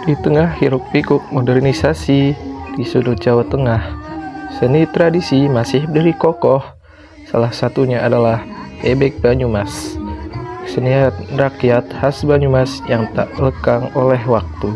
Di tengah hiruk-pikuk modernisasi di sudut Jawa Tengah, seni tradisi masih berdiri kokoh. Salah satunya adalah ebek Banyumas, kesenian rakyat khas Banyumas yang tak lekang oleh waktu.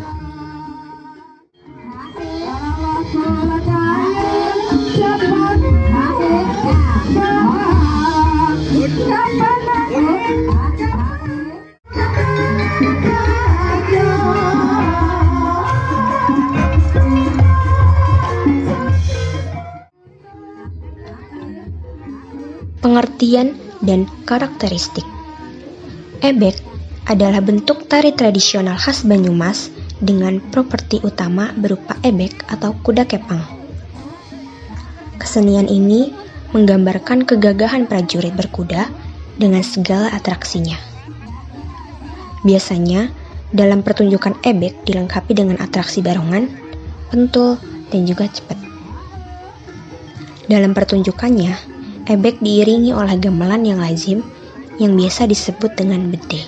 Pengertian dan karakteristik. Ebek adalah bentuk tari tradisional khas Banyumas dengan properti utama berupa ebek atau kuda kepang. Kesenian ini menggambarkan kegagahan prajurit berkuda dengan segala atraksinya. Biasanya, dalam pertunjukan ebek dilengkapi dengan atraksi barongan, pentul, dan juga cepet. Dalam pertunjukannya, ebek diiringi oleh gamelan yang lazim yang biasa disebut dengan bedeh.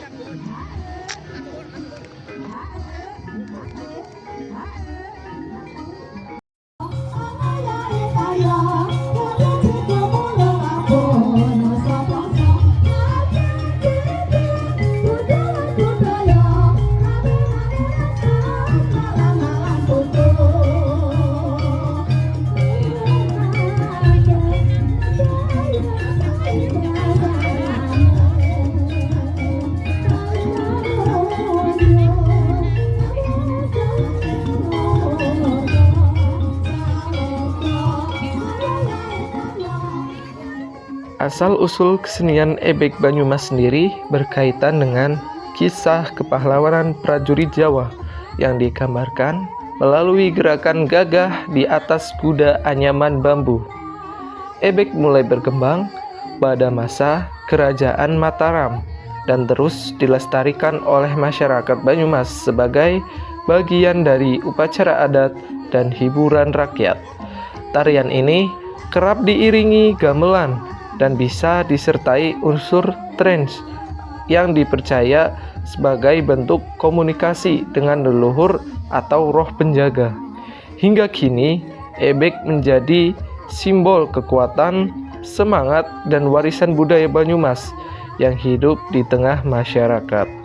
Asal-usul kesenian ebek Banyumas sendiri berkaitan dengan kisah kepahlawanan prajurit Jawa yang digambarkan melalui gerakan gagah di atas kuda anyaman bambu. Ebek mulai berkembang pada masa Kerajaan Mataram dan terus dilestarikan oleh masyarakat Banyumas sebagai bagian dari upacara adat dan hiburan rakyat. Tarian ini kerap diiringi gamelan dan bisa disertai unsur trance yang dipercaya sebagai bentuk komunikasi dengan leluhur atau roh penjaga. Hingga kini, ebek menjadi simbol kekuatan, semangat, dan warisan budaya Banyumas yang hidup di tengah masyarakat.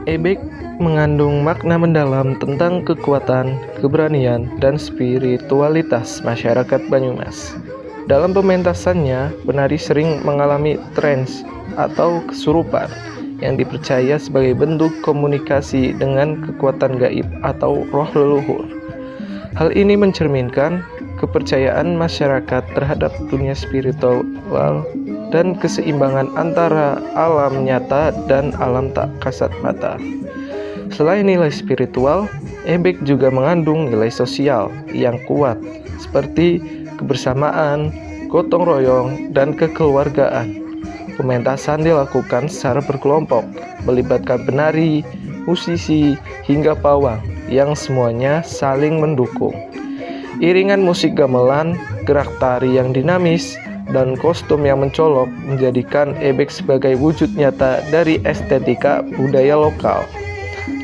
Ebek mengandung makna mendalam tentang kekuatan, keberanian, dan spiritualitas masyarakat Banyumas. Dalam pementasannya, penari sering mengalami trance atau kesurupan yang dipercaya sebagai bentuk komunikasi dengan kekuatan gaib atau roh leluhur. Hal ini mencerminkan kepercayaan masyarakat terhadap dunia spiritual dan keseimbangan antara alam nyata dan alam tak kasat mata. Selain nilai spiritual, ebek juga mengandung nilai sosial yang kuat seperti kebersamaan, gotong royong, dan kekeluargaan. Pementasan dilakukan secara berkelompok, melibatkan penari, musisi, hingga pawang yang semuanya saling mendukung. Iringan musik gamelan, gerak tari yang dinamis, dan kostum yang mencolok menjadikan ebek sebagai wujud nyata dari estetika budaya lokal.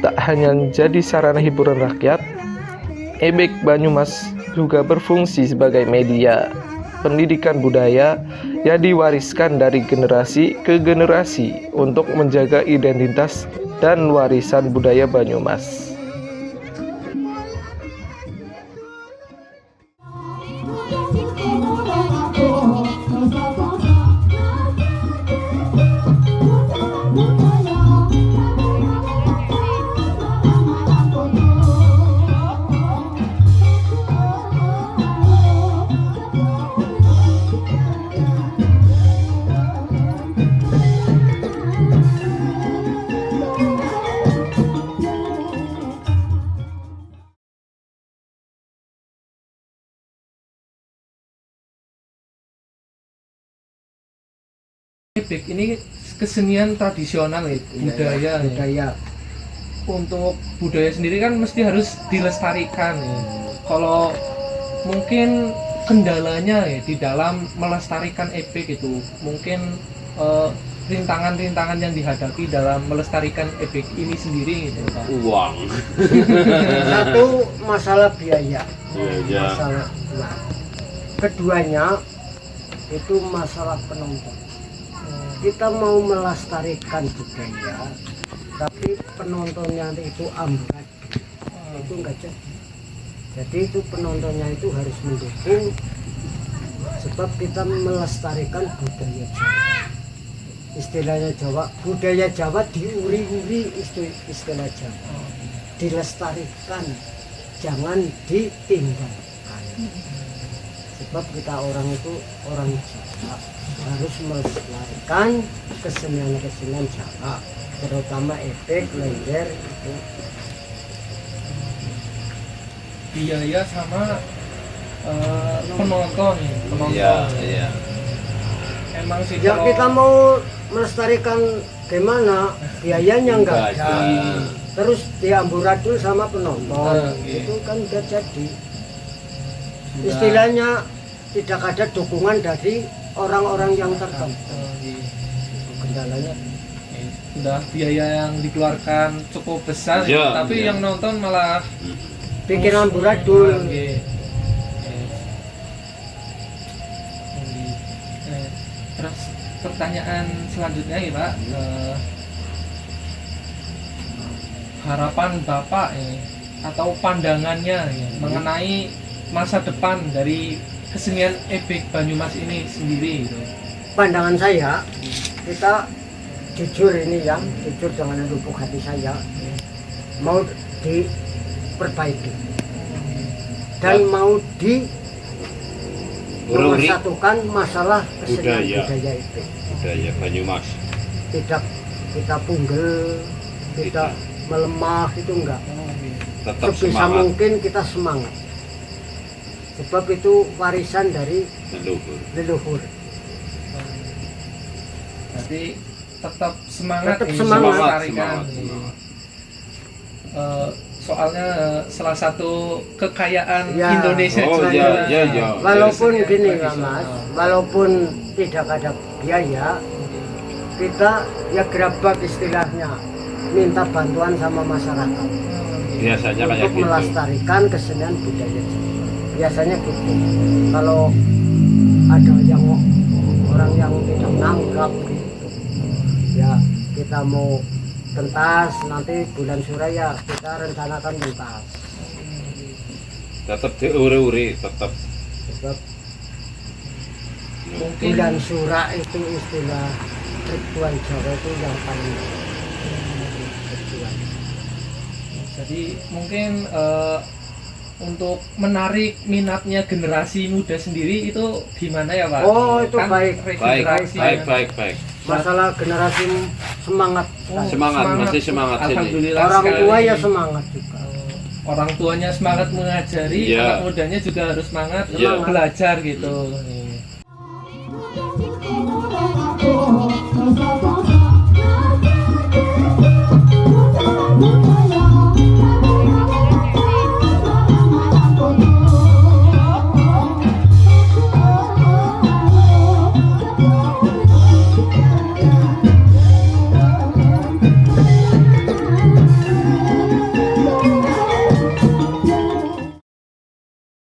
Tak hanya menjadi sarana hiburan rakyat, ebek Banyumas juga berfungsi sebagai media pendidikan budaya yang diwariskan dari generasi ke generasi untuk menjaga identitas dan warisan budaya Banyumas. ebek ini kesenian tradisional ya, budaya. budaya. Untuk budaya sendiri kan mesti harus dilestarikan ya. Kalau mungkin kendalanya ya di dalam melestarikan ebek itu mungkin rintangan-rintangan yang dihadapi dalam melestarikan ebek ini sendiri gitu Pak. Uang. Satu, masalah biaya. Biaya. Masalah uang. Keduanya itu masalah penonton. Kita mau melestarikan budaya, tapi penontonnya itu amburadul, itu enggak jadi. Jadi itu penontonnya itu harus mendukung, sebab kita melestarikan budaya Jawa. Istilahnya Jawa, budaya Jawa diuri-uri, istilah Jawa, dilestarikan, jangan ditinggalkan. Sebab kita orang itu orang Jawa, harus melestarikan kesenian-kesenian Jawa, terutama ebek, lengger itu. Biaya sama penonton ya, penonton. Iya. Emang sih Ya kalau kita mau melestarikan gimana, biayanya enggak ada. Terus diamburadul sama penonton, itu kan udah jadi. Istilahnya tidak ada dukungan dari orang-orang yang tertentu. Kendalanya udah biaya yang dikeluarkan cukup besar Ya, tapi ya. yang nonton malah bikin amburadul. Terus pertanyaan selanjutnya ya Pak, harapan Bapak atau pandangannya mengenai masa depan dari kesenian ebek Banyumas ini sendiri gitu. Pandangan saya, kita jujur ini ya, jujur dengan lubuk hati saya, mau diperbaiki dan mau menyatukan masalah kesenian budaya itu. Budaya Banyumas. Tidak kita punggel, tidak melemah, itu enggak. Tetap Sebisa semangat. mungkin kita semangat. Sebab itu warisan dari leluhur. Jadi tetap semangat, Tetap ini, semangat. melestarikan. Soalnya salah satu kekayaan Ya. Indonesia Oh, juga. ya. Walaupun Kesenian gini ya tradisional. Mas, walaupun tidak ada biaya, kita ya gerabak istilahnya, minta bantuan sama masyarakat Biasanya kayak untuk gitu. melestarikan kesenian budaya Jawa. Biasanya gitu. Kalau ada yang orang yang tidak nangkap gitu, ya kita mau pentas nanti bulan Suraya kita rencanakan pentas. Tetap diuri-uri, tetap. Sebab Mungkin bulan Sura itu istilah ritual Jawa itu yang paling ritual. jadi mungkin untuk menarik minatnya generasi muda sendiri itu gimana ya Pak? Oh, itu baik. regenerasi ya. Baik. Masalah generasi semangat. Oh, Semangat, masih semangat sini. Alhamdulillah Orang sekali. tua ya semangat juga. Orang tuanya semangat mengajari, Iya. anak mudanya juga harus semangat Iya. belajar gitu. Thank you.